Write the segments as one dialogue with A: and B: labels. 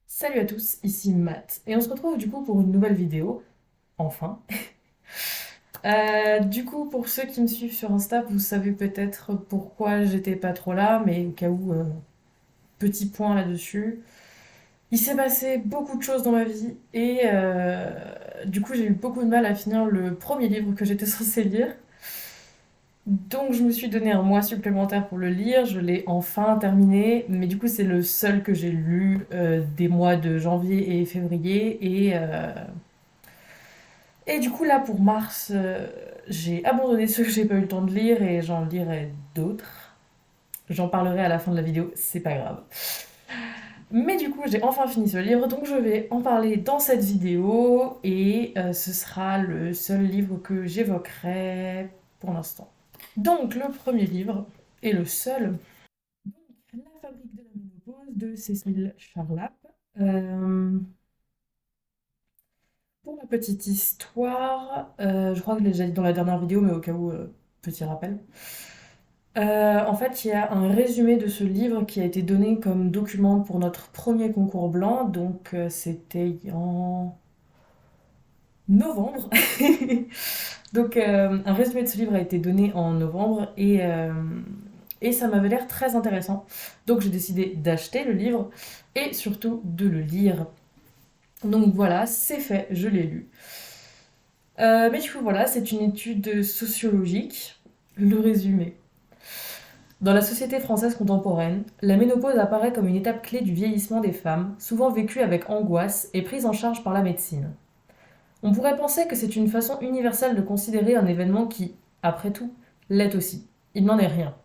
A: Salut à tous, ici Matt, et on se retrouve du coup pour une nouvelle vidéo, enfin. Pour ceux qui me suivent sur Insta, vous savez peut-être pourquoi j'étais pas trop là, mais au cas où, petit point là-dessus. Il s'est passé beaucoup de choses dans ma vie, et du coup j'ai eu beaucoup de mal à finir le premier livre que j'étais censée lire. Donc je me suis donné un mois supplémentaire pour le lire, je l'ai enfin terminé, mais du coup c'est le seul que j'ai lu des mois de janvier et février, et du coup, là, pour mars, j'ai abandonné ceux que j'ai pas eu le temps de lire et j'en lirai d'autres. J'en parlerai à la fin de la vidéo, c'est pas grave. Mais du coup, j'ai enfin fini ce livre, donc je vais en parler dans cette vidéo et ce sera le seul livre que j'évoquerai pour l'instant. Donc, le premier livre, et le seul, La fabrique de la ménopause de Cécile Charlap. Euh, Pour la petite histoire, je crois que je l'ai déjà dit dans la dernière vidéo, mais au cas où, petit rappel. En fait, il y a un résumé de ce livre qui a été donné comme document pour notre premier concours blanc, donc c'était en novembre. Donc un résumé de ce livre a été donné en novembre et ça m'avait l'air très intéressant. Donc j'ai décidé d'acheter le livre et surtout de le lire. Donc voilà, c'est fait, je l'ai lu. Mais du coup, voilà, c'est une étude sociologique. Le résumé. Dans la société française contemporaine, la ménopause apparaît comme une étape clé du vieillissement des femmes, souvent vécue avec angoisse et prise en charge par la médecine. On pourrait penser que c'est une façon universelle de considérer un événement qui, après tout, l'est aussi. Il n'en est rien.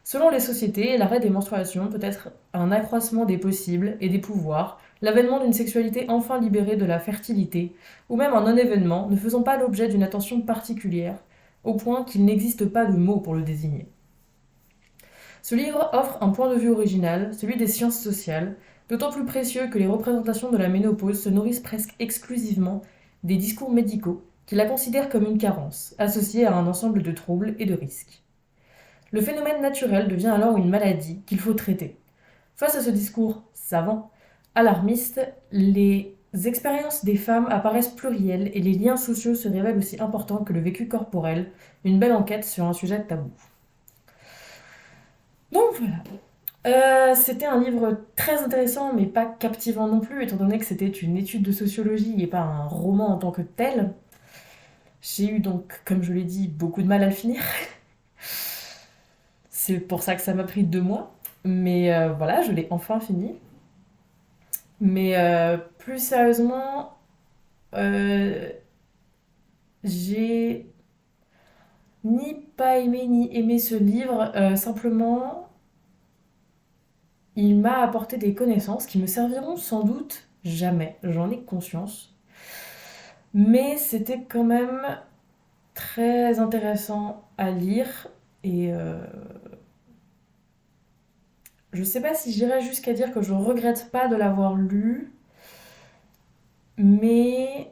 A: Selon les sociétés, l'arrêt des menstruations peut être un accroissement des possibles et des pouvoirs, l'avènement d'une sexualité enfin libérée de la fertilité, ou même un non-événement ne faisant pas l'objet d'une attention particulière, au point qu'il n'existe pas de mot pour le désigner. Ce livre offre un point de vue original, celui des sciences sociales, d'autant plus précieux que les représentations de la ménopause se nourrissent presque exclusivement des discours médicaux qui la considèrent comme une carence, associée à un ensemble de troubles et de risques. Le phénomène naturel devient alors une maladie qu'il faut traiter. Face à ce discours savant, alarmiste, les expériences des femmes apparaissent plurielles et les liens sociaux se révèlent aussi importants que le vécu corporel, une belle enquête sur un sujet tabou. Donc voilà. C'était un livre très intéressant, mais pas captivant non plus, étant donné que c'était une étude de sociologie et pas un roman en tant que tel. J'ai eu donc, comme je l'ai dit, beaucoup de mal à le finir. C'est pour ça que ça m'a pris 2 mois. Mais voilà, je l'ai enfin fini. Mais plus sérieusement, euh, j'ai ni pas aimé ni aimé ce livre. Simplement, il m'a apporté des connaissances qui me serviront sans doute jamais, j'en ai conscience. Mais c'était quand même très intéressant à lire et je sais pas si j'irais jusqu'à dire que je regrette pas de l'avoir lu, mais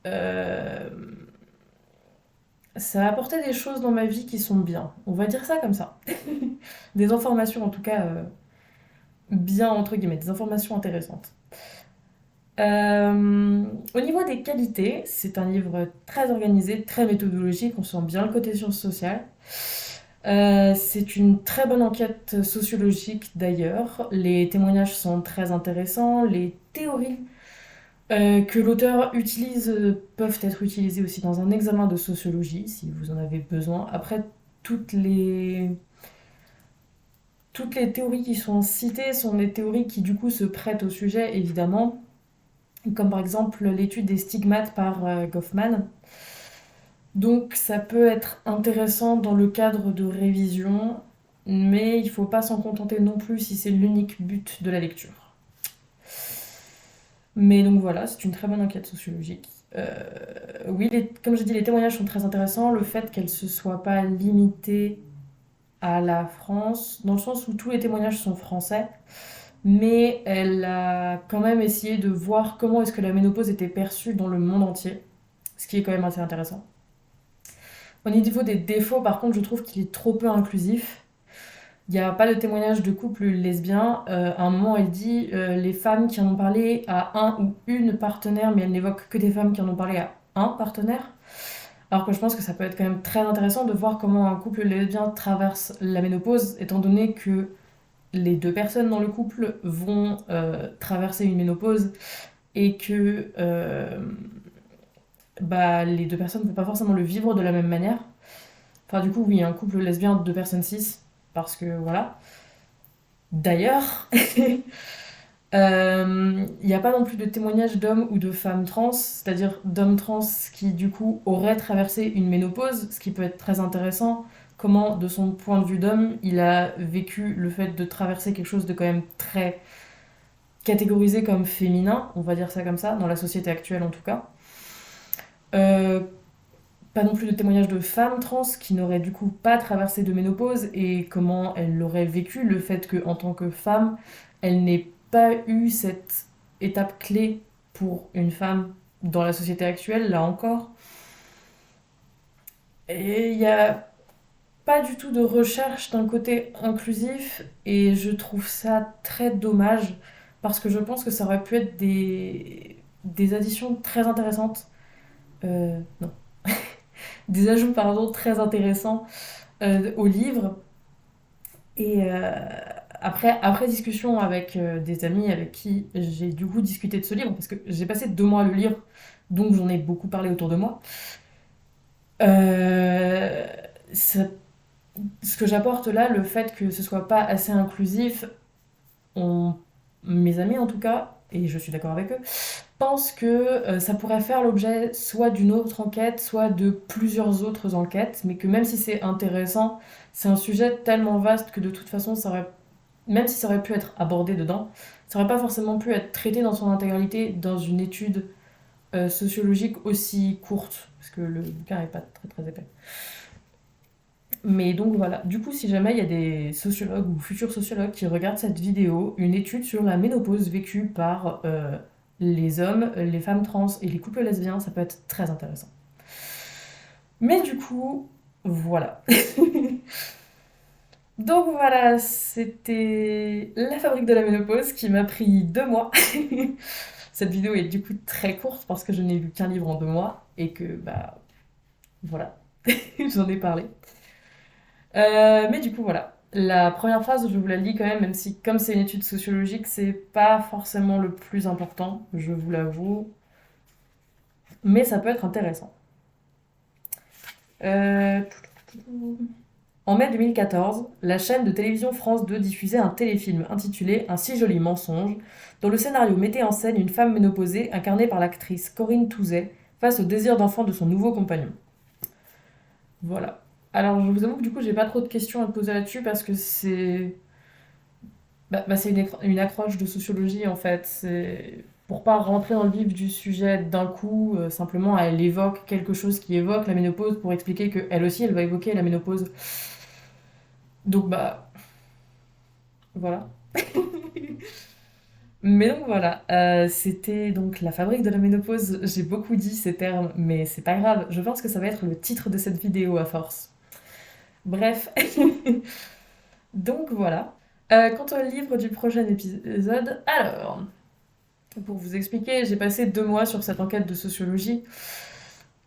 A: euh, ça a apporté des choses dans ma vie qui sont bien. On va dire ça comme ça. Des informations en tout cas bien entre guillemets, des informations intéressantes. Au niveau des qualités, c'est un livre très organisé, très méthodologique, on sent bien le côté sciences sociales. C'est une très bonne enquête sociologique d'ailleurs. Les témoignages sont très intéressants. Les théories que l'auteur utilise peuvent être utilisées aussi dans un examen de sociologie si vous en avez besoin. Après, toutes les, toutes les théories qui sont citées sont des théories qui du coup se prêtent au sujet évidemment, comme par exemple l'étude des stigmates par Goffman. Donc ça peut être intéressant dans le cadre de révision, mais il ne faut pas s'en contenter non plus si c'est l'unique but de la lecture. Mais donc voilà, c'est une très bonne enquête sociologique. Oui, comme j'ai dit, les témoignages sont très intéressants. Le fait qu'elle ne se soit pas limitée à la France, dans le sens où tous les témoignages sont français, mais elle a quand même essayé de voir comment est-ce que la ménopause était perçue dans le monde entier, ce qui est quand même assez intéressant. Au niveau des défauts, par contre, je trouve qu'il est trop peu inclusif. Il n'y a pas de témoignage de couple lesbien. À un moment, elle dit les femmes qui en ont parlé à un ou une partenaire, mais elle n'évoque que des femmes qui en ont parlé à un partenaire. Alors que je pense que ça peut être quand même très intéressant de voir comment un couple lesbien traverse la ménopause, étant donné que les deux personnes dans le couple vont traverser une ménopause et que bah, les deux personnes ne vont pas forcément le vivre de la même manière. Enfin, du coup, oui, un couple lesbien, deux personnes cis, parce que voilà. D'ailleurs, il n'y a pas non plus de témoignage d'hommes ou de femmes trans, c'est-à-dire d'hommes trans qui, du coup, auraient traversé une ménopause, ce qui peut être très intéressant. Comment, de son point de vue d'homme, il a vécu le fait de traverser quelque chose de quand même très catégorisé comme féminin, on va dire ça comme ça, dans la société actuelle en tout cas. Euh, Pas non plus de témoignages de femmes trans qui n'auraient du coup pas traversé de ménopause et comment elles l'auraient vécu, le fait qu'en tant que femme, elle n'ait pas eu cette étape clé pour une femme dans la société actuelle, là encore. Et il n'y a pas du tout de recherche d'un côté inclusif et je trouve ça très dommage parce que je pense que ça aurait pu être des additions très intéressantes. Non, des ajouts, pardon, très intéressants au livre. Et après discussion avec des amis avec qui j'ai du coup discuté de ce livre, parce que j'ai passé 2 mois à le lire, donc j'en ai beaucoup parlé autour de moi. Euh, ça- Ce que j'apporte là, le fait que ce soit pas assez inclusif, on, mes amis en tout cas, et je suis d'accord avec eux, pensent que ça pourrait faire l'objet soit d'une autre enquête, soit de plusieurs autres enquêtes, mais que même si c'est intéressant, c'est un sujet tellement vaste que de toute façon, même si ça aurait pu être abordé dedans, ça aurait pas forcément pu être traité dans son intégralité dans une étude sociologique aussi courte, parce que le bouquin n'est pas très très épais. Mais donc voilà, du coup si jamais il y a des sociologues ou futurs sociologues qui regardent cette vidéo, une étude sur la ménopause vécue par les hommes, les femmes trans et les couples lesbiens, ça peut être très intéressant. Mais du coup, voilà. Donc voilà, c'était la fabrique de la ménopause qui m'a pris 2 mois. Cette vidéo est du coup très courte parce que je n'ai lu qu'un livre en 2 mois et que bah voilà, j'en ai parlé. Mais du coup voilà, la première phrase je vous la lis quand même, même si comme c'est une étude sociologique, c'est pas forcément le plus important, je vous l'avoue, mais ça peut être intéressant. Euh... En mai 2014, la chaîne de télévision France 2 diffusait un téléfilm intitulé Un si joli mensonge, dont le scénario mettait en scène une femme ménopausée incarnée par l'actrice Corinne Touzet face au désir d'enfant de son nouveau compagnon. Voilà. Alors je vous avoue que du coup j'ai pas trop de questions à te poser là-dessus parce que c'est une accroche de sociologie en fait. C'est pour pas rentrer dans le vif du sujet d'un coup, simplement elle évoque quelque chose qui évoque la ménopause pour expliquer qu'elle aussi elle va évoquer la ménopause. Donc bah voilà. Mais donc voilà, c'était donc la fabrique de la ménopause. J'ai beaucoup dit ces termes, mais c'est pas grave. Je pense que ça va être le titre de cette vidéo à force. Bref, donc voilà. Quant au livre du prochain épisode, alors, pour vous expliquer, j'ai passé 2 mois sur cette enquête de sociologie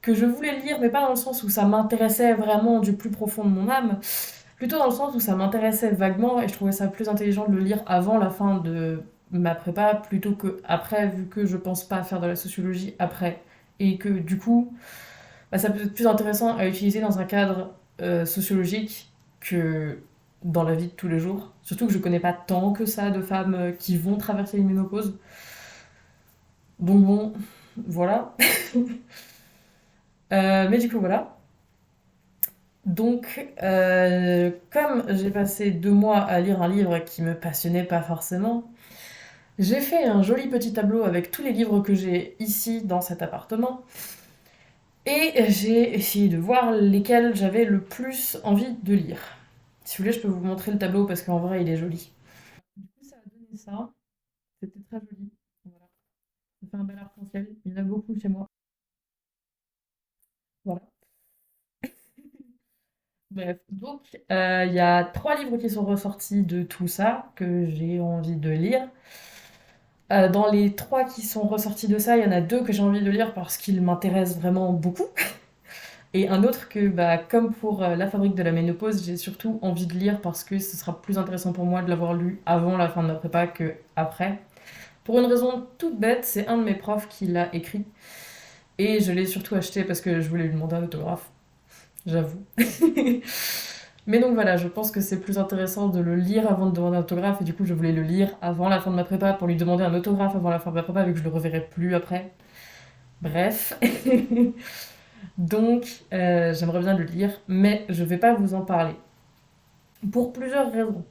A: que je voulais lire, mais pas dans le sens où ça m'intéressait vraiment du plus profond de mon âme, plutôt dans le sens où ça m'intéressait vaguement et je trouvais ça plus intelligent de le lire avant la fin de ma prépa plutôt que après, vu que je pense pas faire de la sociologie après et que du coup, bah, ça peut être plus intéressant à utiliser dans un cadre sociologique que dans la vie de tous les jours. Surtout que je connais pas tant que ça de femmes qui vont traverser une ménopause. Donc bon, voilà. Mais du coup, voilà. Donc, comme j'ai passé 2 mois à lire un livre qui me passionnait pas forcément, j'ai fait un joli petit tableau avec tous les livres que j'ai ici dans cet appartement. Et j'ai essayé de voir lesquels j'avais le plus envie de lire. Si vous voulez, je peux vous montrer le tableau parce qu'en vrai, il est joli. Du coup, ça a donné ça. C'était très joli. Voilà. Ça fait un bel arc-en-ciel. Il y en a beaucoup chez moi. Voilà. Bref, donc il y a 3 livres qui sont ressortis de tout ça, que j'ai envie de lire. Dans les 3 qui sont ressortis de ça, il y en a 2 que j'ai envie de lire parce qu'ils m'intéressent vraiment beaucoup. Et un autre que, bah, comme pour La Fabrique de la Ménopause, j'ai surtout envie de lire parce que ce sera plus intéressant pour moi de l'avoir lu avant la fin de ma prépa que après. Pour une raison toute bête, c'est un de mes profs qui l'a écrit. Et je l'ai surtout acheté parce que je voulais lui demander un autographe, j'avoue. Mais donc voilà, je pense que c'est plus intéressant de le lire avant de demander un autographe, et du coup je voulais le lire avant la fin de ma prépa pour lui demander un autographe avant la fin de ma prépa, vu que je le reverrai plus après. Bref. Donc j'aimerais bien le lire, mais je vais pas vous en parler. Pour plusieurs raisons.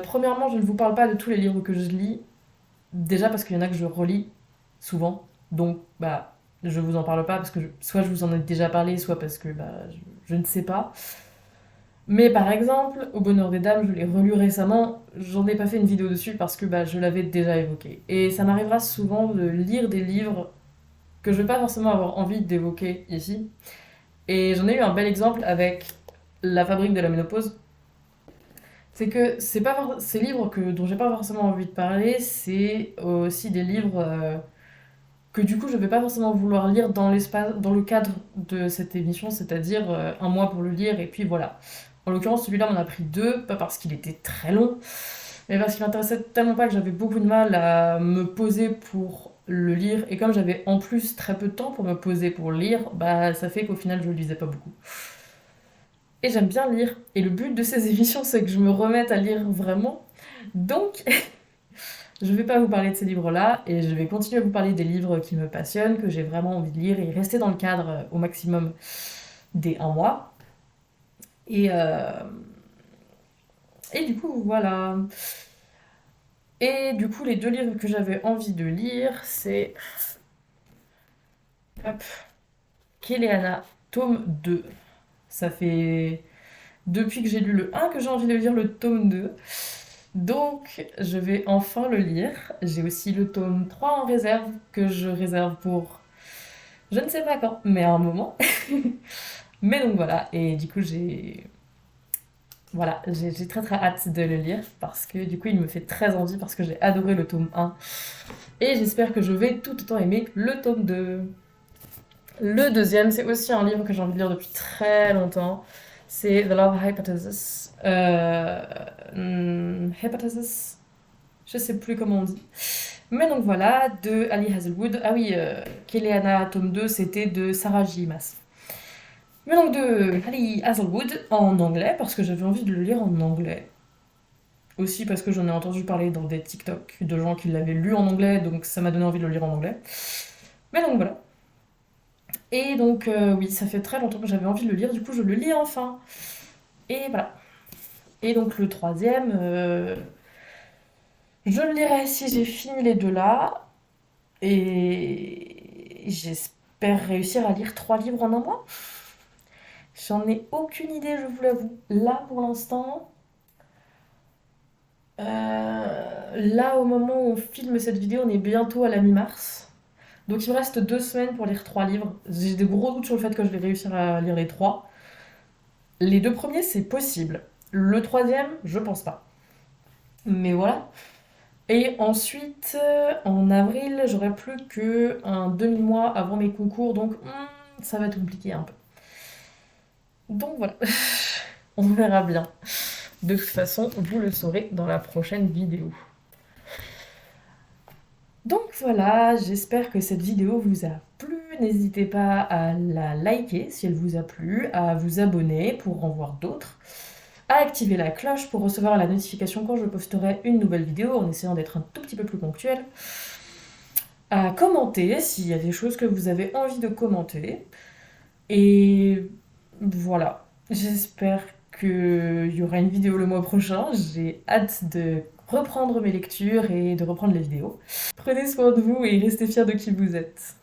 A: Premièrement, je ne vous parle pas de tous les livres que je lis, déjà parce qu'il y en a que je relis souvent, donc bah je vous en parle pas parce que soit je vous en ai déjà parlé, soit parce que bah, je ne sais pas. Mais par exemple, Au Bonheur des Dames, je l'ai relu récemment, j'en ai pas fait une vidéo dessus parce que bah, je l'avais déjà évoqué. Et ça m'arrivera souvent de lire des livres que je vais pas forcément avoir envie d'évoquer ici. Et j'en ai eu un bel exemple avec La Fabrique de la Ménopause. C'est que c'est pas ces livres dont j'ai pas forcément envie de parler, c'est aussi des livres que du coup je vais pas forcément vouloir lire dans le cadre de cette émission, c'est-à-dire un mois pour le lire et puis voilà. En l'occurrence, celui-là m'en a pris 2, pas parce qu'il était très long, mais parce qu'il m'intéressait tellement pas que j'avais beaucoup de mal à me poser pour le lire. Et comme j'avais en plus très peu de temps pour me poser pour le lire, bah ça fait qu'au final je le lisais pas beaucoup. Et j'aime bien lire. Et le but de ces émissions, c'est que je me remette à lire vraiment. Donc, je vais pas vous parler de ces livres-là, et je vais continuer à vous parler des livres qui me passionnent, que j'ai vraiment envie de lire, et rester dans le cadre au maximum des un mois. Et, euh, et du coup, voilà. Et du coup, les 2 livres que j'avais envie de lire, c'est hop, Kéléana, tome 2. Ça fait depuis que j'ai lu le 1 que j'ai envie de lire le tome 2. Donc, je vais enfin le lire. J'ai aussi le tome 3 en réserve, que je réserve pour je ne sais pas quand, mais à un moment. Mais donc voilà, et du coup, j'ai très très hâte de le lire parce que du coup, il me fait très envie parce que j'ai adoré le tome 1. Et j'espère que je vais tout autant aimer le tome 2. Le deuxième, c'est aussi un livre que j'ai envie de lire depuis très longtemps. C'est The Love Hypothesis. Hypothesis, je sais plus comment on dit. Mais donc voilà, de Ali Hazelwood. Ah oui, Kéléana, tome 2, c'était de Sarah J. Maas. Mais donc de Ali Hazelwood en anglais, parce que j'avais envie de le lire en anglais. Aussi parce que j'en ai entendu parler dans des TikTok de gens qui l'avaient lu en anglais, donc ça m'a donné envie de le lire en anglais. Mais donc voilà. Et donc oui, ça fait très longtemps que j'avais envie de le lire, du coup je le lis enfin. Et voilà. Et donc le troisième, je le lirai si j'ai fini les 2 là. Et j'espère réussir à lire 3 livres en un mois. J'en ai aucune idée, je vous l'avoue. Là, pour l'instant, là, au moment où on filme cette vidéo, on est bientôt à la mi-mars. Donc il me reste 2 semaines pour lire 3 livres. J'ai des gros doutes sur le fait que je vais réussir à lire les 3. Les 2 premiers, c'est possible. Le troisième, je pense pas. Mais voilà. Et ensuite, en avril, j'aurai plus qu'un demi-mois avant mes concours, donc ça va être compliqué un peu. Donc voilà, on verra bien. De toute façon, vous le saurez dans la prochaine vidéo. Donc voilà, j'espère que cette vidéo vous a plu. N'hésitez pas à la liker si elle vous a plu, à vous abonner pour en voir d'autres, à activer la cloche pour recevoir la notification quand je posterai une nouvelle vidéo en essayant d'être un tout petit peu plus ponctuel, à commenter s'il y a des choses que vous avez envie de commenter. Et voilà, j'espère qu'il y aura une vidéo le mois prochain. J'ai hâte de reprendre mes lectures et de reprendre les vidéos. Prenez soin de vous et restez fiers de qui vous êtes.